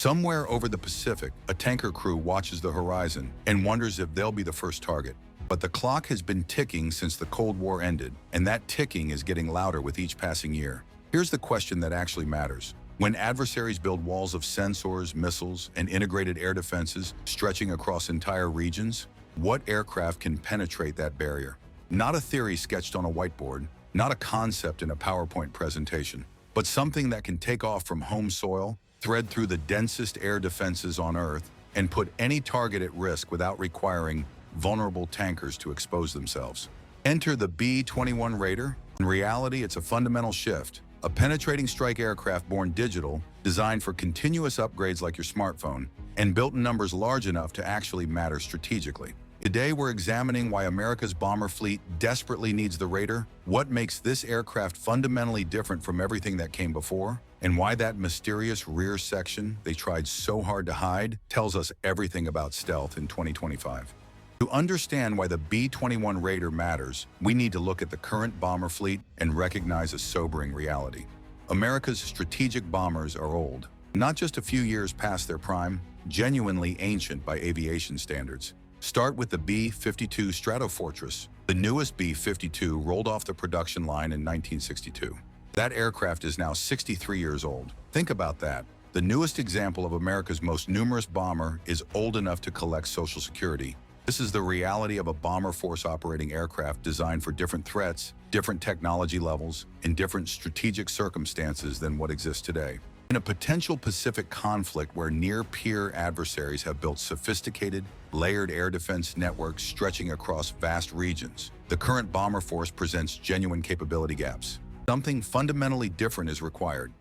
Somewhere over the Pacific, a tanker crew watches the horizon and wonders if they'll be the first target. But the clock has been ticking since the Cold War ended, and that ticking is getting louder with each passing year. Here's the question that actually matters. When adversaries build walls of sensors, missiles, and integrated air defenses stretching across entire regions, what aircraft can penetrate that barrier? Not a theory sketched on a whiteboard, not a concept in a PowerPoint presentation, but something that can take off from home soil, thread through the densest air defenses on Earth, and put any target at risk without requiring vulnerable tankers to expose themselves. Enter the B-21 Raider. In reality, it's a fundamental shift. A penetrating strike aircraft born digital, designed for continuous upgrades like your smartphone, and built in numbers large enough to actually matter strategically. Today, we're examining why America's bomber fleet desperately needs the Raider, what makes this aircraft fundamentally different from everything that came before, and why that mysterious rear section they tried so hard to hide tells us everything about stealth in 2025. To understand why the B-21 Raider matters, we need to look at the current bomber fleet and recognize a sobering reality. America's strategic bombers are old, not just a few years past their prime, genuinely ancient by aviation standards. Start with the B-52 Stratofortress. The newest B-52 rolled off the production line in 1962. That aircraft is now 63 years old. Think about that. The newest example of America's most numerous bomber is old enough to collect Social Security. This is the reality of a bomber force operating aircraft designed for different threats, different technology levels, and different strategic circumstances than what exists today. In a potential Pacific conflict where near-peer adversaries have built sophisticated, layered air defense networks stretching across vast regions, the current bomber force presents genuine capability gaps. Something fundamentally different is required.